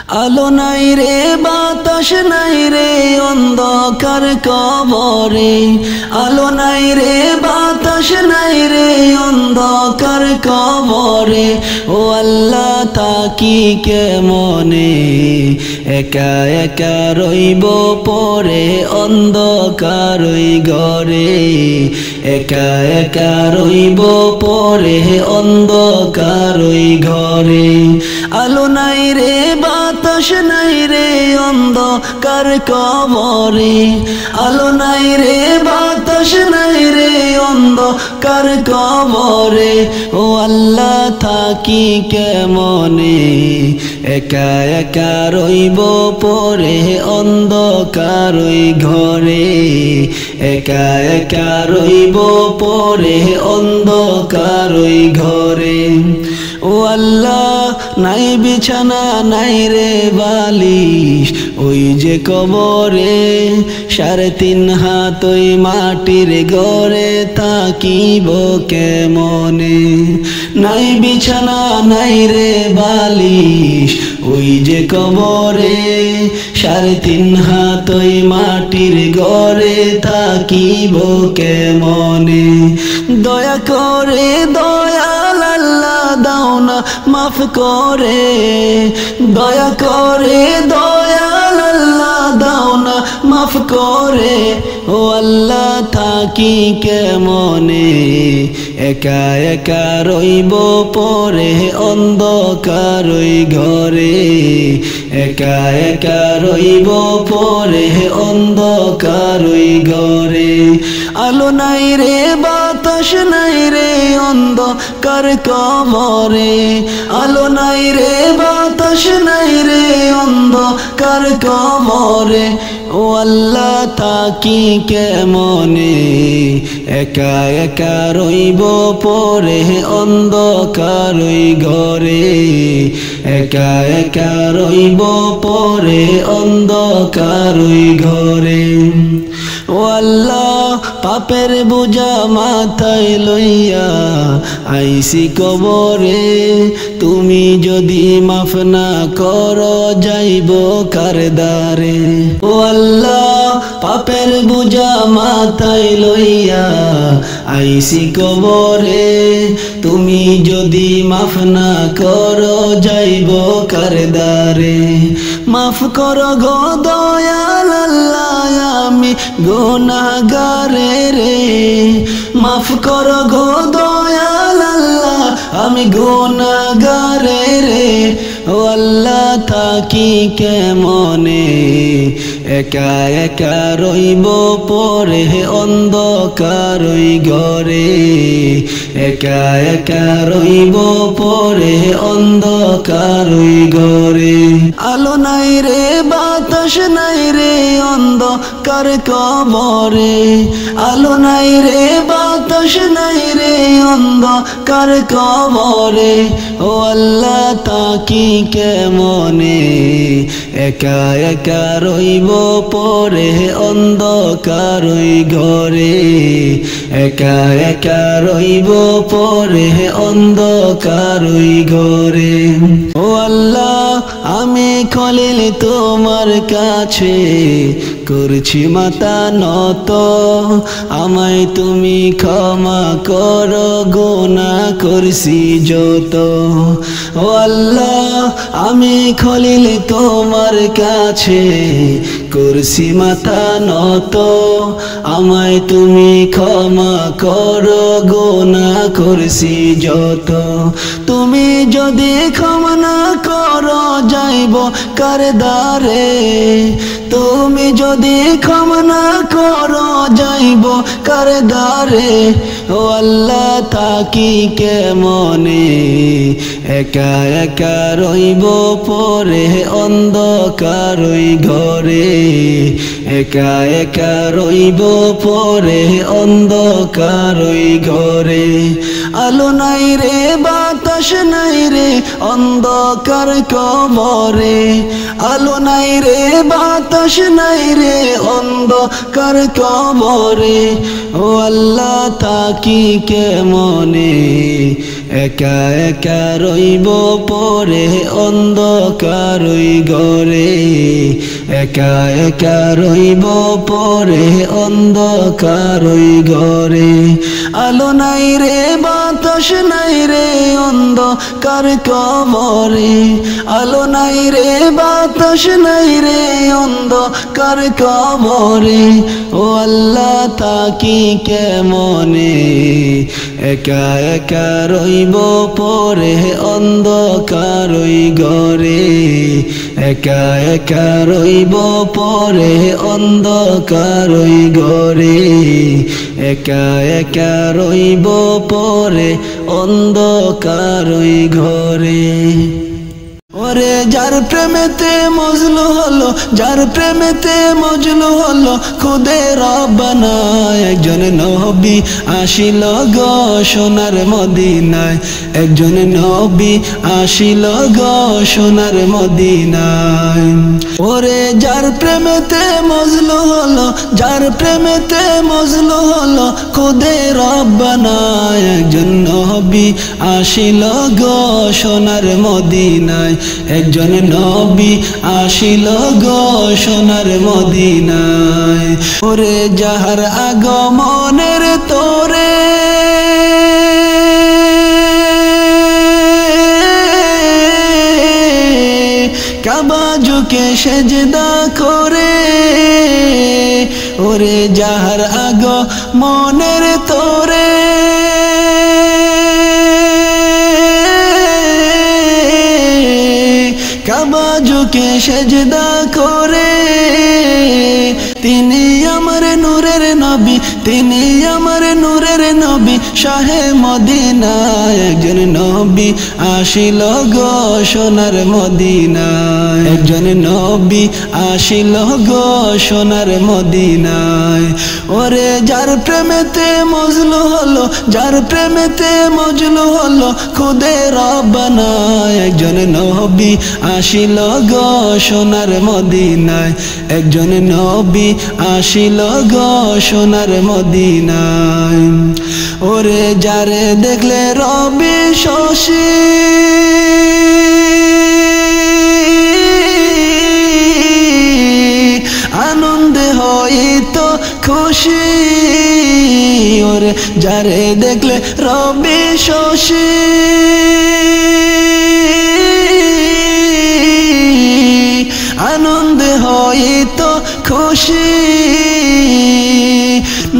আলো নাই রে বাতাস নাই রে অন্ধকার কবরে, আলো নাই রে বাতাস নাই রে অন্ধকার কবরে। ও আল্লাহ তাকি কেমনে একা একা রইব পরে অন্ধকার ওই ঘরে, একা একা রইব পরে অন্ধকার ওই ঘরে। আলো নাই রে বাতাস নাই রে অন্ধকার কবরে, আলো নাই রে বাতাস নাই রে অন্ধকার কবরে। ও আল্লাহ থাকি কেমনে একা একা রইব পরে অন্ধকার ওই ঘরে, একা একা রইব পরে অন্ধকার ওই ঘরে। ও আল্লাহ নাই বিছানা নাই রে বালিশ ওই যে কবরে, 3.5 হাত ওই মাটির ঘরে থাকিব কেমনে। নাই বিছানা নাই রে বালিশ ওই যে কবরে, 3.5 হাত ওই মাটির ঘরে থাকিব কেমনে। দয়া করে দয়াল আল্লাহ দাও না মাফ করে, দয়া করে দয়াল আল্লাহ দাও না মাফ করে। ও আল্লাহ থাকি কেমনে একা একা রইব পরে অন্ধকার ওই ঘরে, একা একা রইব পরে অন্ধকার ওই ঘরে। আলো নাই রে বাতাস নাই রে অন্ধকার কবরে, আলো নাই রে বাতাস নাই রে অন্ধকার কবরে। ও আল্লাহ থাকি কেমনে একা একা রইব পরে অন্ধকার ওই ঘরে, একা একা রইব পরে অন্ধকার ওই ঘরে। ও আল্লাহ পাপের বোঝা মাথায় লইয়া আইসি কবরে, তুমি যদি মাফ না করো যাইব কার দ্বারে। ও আল্লাহ পাপের বোঝা মাথায় লইয়া আইসি কবরে, তুমি যদি মাফ না করো যাইব কার দ্বারে। মাফ করো গো দয়াল আল্লাহ আমি গুনাহগারে রে, মাফ করো গো দয়াল আল্লাহ আমি গুনাহগারে রে। ও আল্লাহ থাকি কেমনে একা একা রইব পরে অন্ধকার ওই ঘরে, একা একা রইব পরে অন্ধকার ওই ঘরে। আলো নাই রে বাতাস নাই রে অন্ধকার কবরে, আলো নাই রে বাতাস নাই রে অন্ধকার কবরে। ও আল্লাহ থাকি কেমনে একা একা রইব পরে অন্ধকার ওই ঘরে, একা একা রইব পরে অন্ধকার ওই ঘরে। ও আল্লাহ আমি খলিল তোমার কাছে করছি মাথা নত, আমায় তুমি ক্ষমা করো গুনাহ করছি যত। ও আল্লাহ আমি খলিল তোমার কাছে করছি মাথা নত, আমায় তুমি ক্ষমা করো গুনাহ করছি যত। তুমি যদি ক্ষমা না করো যাইব কার দ্বারে, তুমি যদি ক্ষমা না করো যাইব কার দ্বারে। ও আল্লাহ থাকি কেমনে একা একা রইব পরে অন্ধকার ওই ঘরে, একা একা রইব পরে অন্ধকার ওই ঘরে। আলো নাই রে বাতাস নাই রে অন্ধকার কবরে, আলো নাই রে বাতাস নাই রে অন্ধকার কবরে। ও আল্লাহ থাকি কেমনে একা একা রইব পরে অন্ধকার ওই ঘরে একা একা রইব পরে অন্ধকার ওই ঘরে আলো নাই রে বাতাস নাই রে অন্ধকার কবরে আলো নাই রে বাতাস নাই রে অন্ধকার কবরে ও আল্লাহ থাকি কেমনে একা একা রইব পরে অন্ধকার ওই ঘরে একা একা রইব পরে অন্ধকার ওই ঘরে একা একা রইব পরে অন্ধকার ওই ঘরে ওরে যার প্রেমেতে মজলু হলো যার প্রেমেতে মজলু হলো খুদে রব্বানা একজন নবী আসিল গো সোনার মদিনায় একজন নবী আসিল গো সোনার মদিনায় ওরে যার প্রেমেতে মজলু হলো যার প্রেমেতে মজলু হলো খুদে রব্বানা একজন নবী আসিল গো সোনার মদিনায় একজন নবী আসিল গো সোনার মদিনায় ওরে যাহার আগমনের তোরে কাবা ঝুঁকে সেজদা করে ওরে যাহার আগমনের তোরে কাবা ঝুঁকে সেজদা করে তিনি আমার নূরের নবী তিনি আমার নূরের নবী শাহে মদিনা একজন নবী আসিল গো সোনার মদিনায় একজন নবী আসিল গো সোনার মদিনায় ওরে যার প্রেমেতে মজলু হলো যার প্রেমেতে মজলু হলো খুদে রব্বানা একজন নবী আসিল গো সোনার মদিনায় একজন নবী আসিল গো সোনার মদিনায় ওরে যারে দেখলে রবি শশী আনন্দে হইতো খুশি ওরে যারে দেখলে রবি শশী আনন্দে হইতো খুশি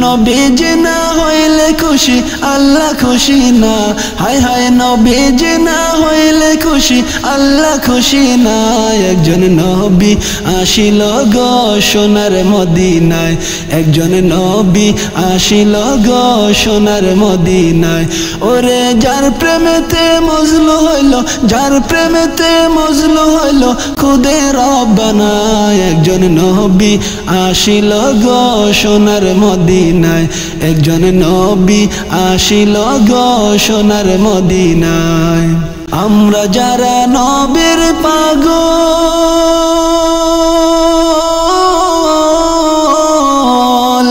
নবীজি না হইলে খুশি আল্লাহ খুশি না হায় হায় নবীজি না হইলে খুশি আল্লাহ খুশি না একজন নবী আসিল গো সোনার মদিনায় একজন নবী আসিল গো সোনার মদিনায় ওরে যার প্রেমেতে মজলু হইল যার প্রেমেতে মজলু হইল খুদে রব্বানা একজন নবী আসিল গো সোনার মদিনায় একজন নবী আসিল গো সোনার মদিনায় আমরা যারা নবীর পাগল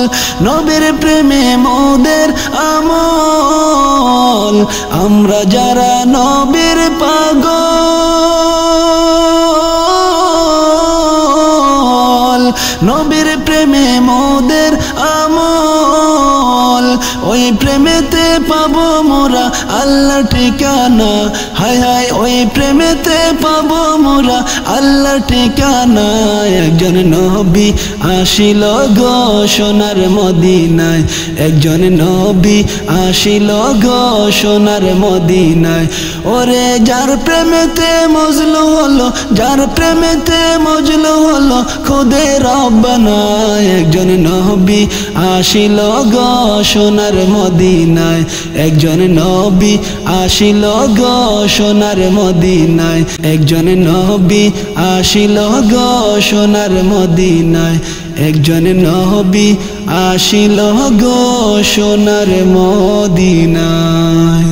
নবীর প্রেমে মোদের আমল আমরা যারা নবীর পাগল নবীর প্রেমে মোদের আমল ওই প্রেমেতে পাবো মোরা আল্লাহ ঠিকানা হায় হায় ওই প্রেমেতে পাবো মোরা আল্লাহ ঠিকানা একজন নবী আসিল গো সোনার মদিনায় একজন নবী আসিল গো সোনার মদিনায় ওরে যার প্রেমেতে মজলু হলো যার প্রেমেতে মজলু হলো খুদে রব্বানা একজন নবী আসিল গো সোনার মদিনায় একজন নবী আসিল গো সোনার মদিনায় একজন নবী আসিল গো সোনার মদিনায় একজন নবী আসিল গো সোনার মদিনায়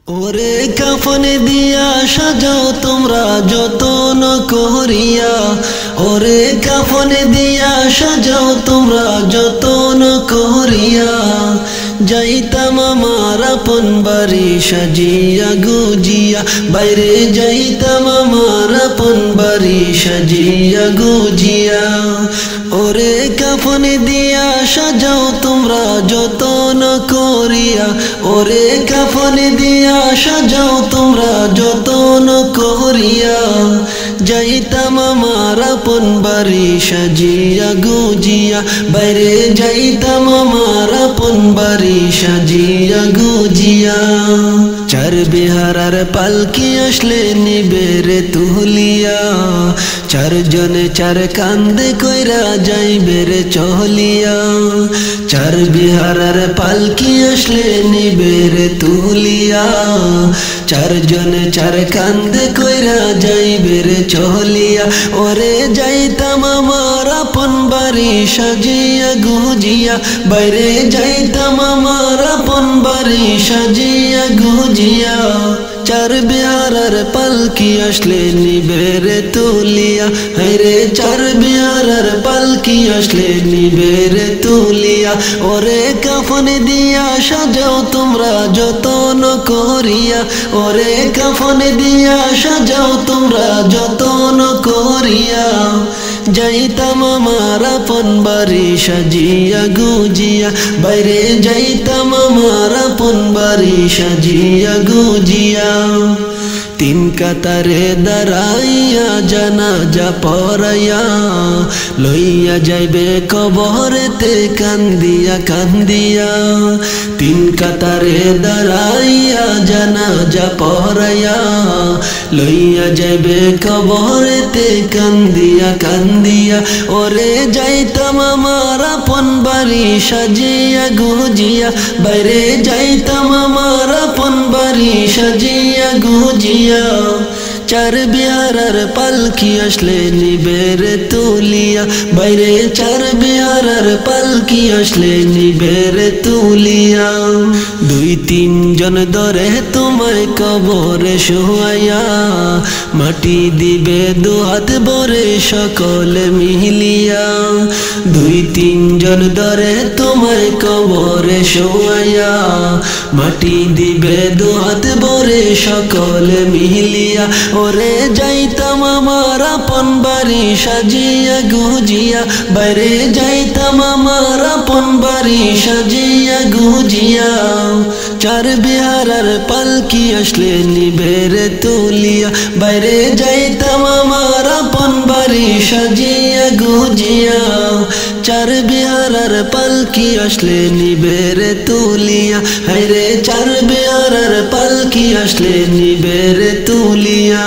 ওরে কাফন দিয়া সাজাও তোমরা যতন করিয়া ওরে কাফন দিয়া সাজাও তোমরা যতন করিয়া যাইতাম আমার আপন বাড়ি সাজিয়া গুজিয়া বাইরে যাইতাম আমার আপন বাড়ি সাজিয়া গুজিয়া ওরে কাফন দিয়া সাজাও তোমরা যতন করিয়া ওরে কাফন দিয়া সাজাও তোমরা যতন করিয়া যাইতাম আমার আপন বাড়ি সাজিয়া গুজিয়া বাইরে যাইতাম আমার আপন বাড়ি সাজিয়া গুজিয়া চার বিহারার পালকি আসলে নিবেরে তুলিয়া চারজনে চার কান্দে কইরা যাইবে রে চলিয়া চার বিহারার পালকি আসলে নিবেরে তুলিয়া চারজনে চার কান্দে কইরা যাইবে রে চলিয়া ওরে যাইতাম আমার আপন বাড়ি সাজিয়া গুজিয়া বাইরে যাইতাম আমার আপন বাড়ি সাজিয়া গুজিয়া চার বিহারার পালকি আসলে নিবেরে তুলিয়া হায়রে চার বিহারার পালকি আসলে নিবেরে তুলিয়া ওরে কাফন দিয়া সাজাও তোমরা যতন করিয়া ওরে কাফন দিয়া সাজাও তোমরা যতন করিয়া যাইতাম আমার আপন বাড়ি সাজিয়া গুজিয়া বাইরে যাইতাম আমার আপন বাড়ি সাজিয়া গুজিয়া তিন কাতারে দাঁড়াইয়া জানাজা পড়াইয়া লইয়া যাইবে কবরেতে কান্দিয়া কান্দিয়া তিন কাতারে দাঁড়াইয়া জানাজা পড়াইয়া লইয়া যাইবে কবরেতে কান্দিয়া কান্দিয়া ওরে যাইতাম আমার আপন বাড়ি সাজিয়া গুজিয়া বাইরে যাইতাম আমার আপন বাড়ি সাজিয়া গুজিয়া চার বিহারার পালকি আসলে নিবেরে তুলিয়া বাইরে চার বিহারার পালকি আসলে নিবেরে তুলিয়া দুই তিন জন ধরে তোমায় কবরে শোয়াইয়া মাটি দিবে দুহাত ভরে সকলে মিলিয়া দুই তিন জন ধরে তোমায় কবরে শোয়াইয়া মাটি দিবে দুহাত ভরে সকলে মিলিয়া ওরে যাইতাম আমার আপন বাড়ি সাজিয়া গুজিয়া বাইরে যাইতাম আমার আপন বাড়ি সাজিয়া গুজিয়া চার বিহারার পালকি আসলে নিবেরে তুলিয়া বাইরে যাইতাম আমার আপন বাড়ি সাজিয়া গুজিয়া চার বিহারার পালকি আসলে নিবেরে তুলিয়া হায়রে চার বিহারার পালকি আসলে নিবেরে তুলিয়া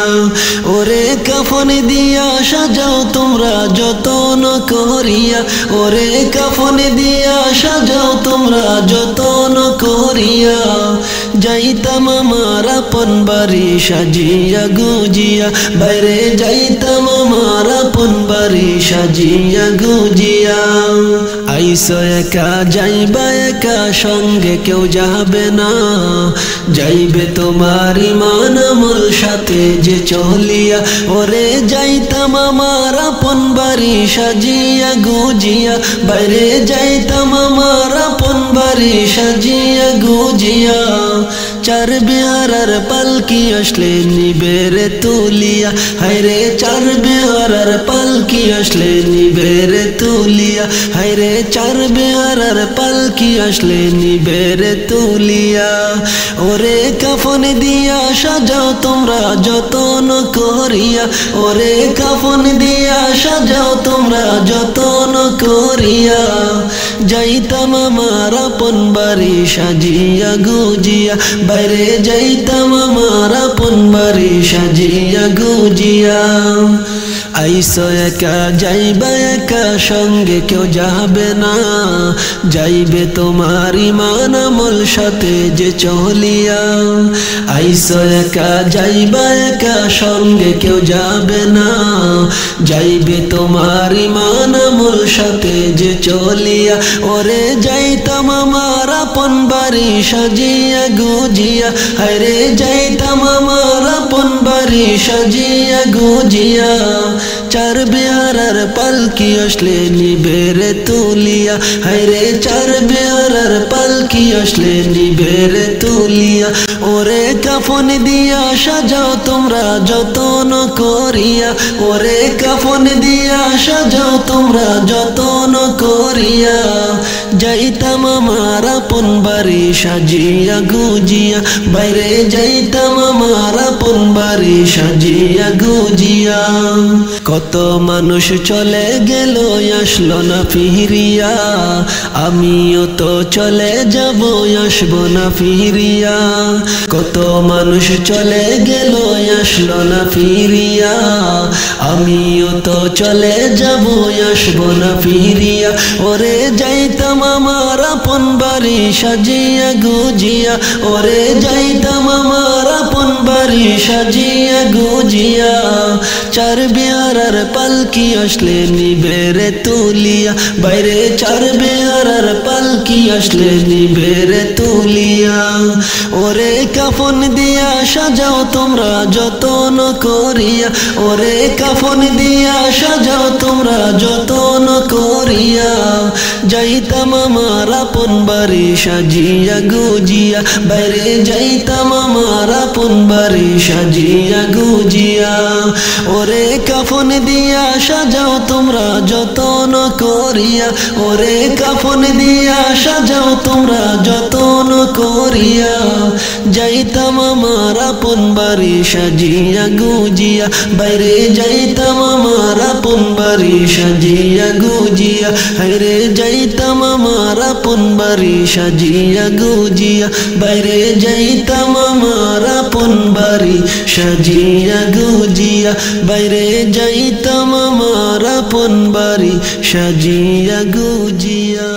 ওরে কাফন দিয়া সাজাও তোমরা যতন করিয়া ওরে কাফন দিয়া সাজাও তোমরা যতন করিয়া যাইতাম আমার আপন বাড়ি সাজিয়া গুজিয়া বাইরে যাইতাম আমার আপন বাড়ি সাজিয়া গুজিয়া আইসো একা যাইবা একা সঙ্গে কেউ যাবে না যাইবে তোমার ইমান আমল সাথে যে চলিয়া ওরে যাইতাম আমার আপন বাড়ি সাজিয়া গুজিয়া বাইরে যাইতাম আমার আপন বাড়ি সাজিয়া গুজিয়া চার বিহারার পালকি আসলে নিবেরে তুলিয়া হায়রে চার বিহারার পালকি আসলে নিবেরে তুলিয়া হায়রে চার বিহারার পালকি আসলে নিবেরে তুলিয়া ওরে কাফন দিয়া সাজাও তোমরা যতন করিয়া ওরে কাফন দিয়া সাজাও তোমরা যতন করিয়া যাইতাম আমার আপন বাড়ি সাজিয়া গুজিয়া বাইরে যাইতাম আমার আপন বাড়ি সাজিয়া গুজিয়া আইসো একা যাইবা একা সঙ্গে কেউ যাবে না যাইবে তোমার ইমান আমল সাথে যে চলিয়া আইসো একা যাইবা একা সঙ্গে কেউ যাবে না যাইবে তোমার ইমান আমল সাথে যে চলিয়া ওরে যাইতাম আমার আপন বাড়ি সাজিয়া গুজিয়া হায়রে যাইতাম আমার আপন বাড়ি সাজিয়া গুজিয়া চার বেহারার পালকি আসলে নিবেরে তুলিয়া, হায়রে চার বেহারার পালকি আসলে নিবেরে তুলিয়া। ওরে কাফন দিয়া সাজাও তোমরা যতন করিয়া, ওরে কাফন দিয়া সাজাও তোমরা যতন করিয়া। যাইতাম আমার আপন বাড়ি সাজিয়া গুজিয়া, বাইরে যাইতাম আমার আপন বাড়ি সাজিয়া গুজিয়া। কত মানুষ চলে গেল আসলো না ফিরিয়া, আমিও তো চলে যাব আসবো না ফিরিয়া। কত মানুষ চলে গেল আসলো না ফিরিয়া, আমিও তো চলে যাব আসবো না ফিরিয়া। ওরে যাইতাম আমার আপন বাড়ি সাজিয়া গুজিয়া, ওরে যাইতাম আমার আপন বাড়ি সাজিয়া গুজিয়া। চার বেহারার পালকি আসলে নিবেরে তুলিয়া, বাইরে চার বেহারার পালকি আসলে নিবেরে তুলিয়া। ওরে কাফন দিয়া সাজাও তোমরা যতন করিয়া, ওরে কাফন দিয়া সাজাও তোমরা যতন করিয়া। যাইতাম আমার আপন বাড়ি সাজিয়া গুজিয়া, বাইরে যাইতাম আমার আপন বাড়ি সাজিয়া গুজিয়া। ওরে কাফন দিয়া সাজাও তোমরা যতন করিয়া, ওরে কাফন দিয়া সাজাও তোমরা যতন করিয়া। যাইতাম আমার আপন বাড়ি সাজিয়া গুজিয়া, বাইরে যাইতাম আমার আপন বাড়ি সাজিয়া গুজিয়া। হায়রে যাইতাম আমার আপন বাড়ি সাজিয়া গুজিয়া, বাইরে যাইতাম আমার আপন বাড়ি সাজিয়া গুজিয়া, বাইরে যাইতাম আমার আপন বাড়ি সাজিয়া গুজিয়া।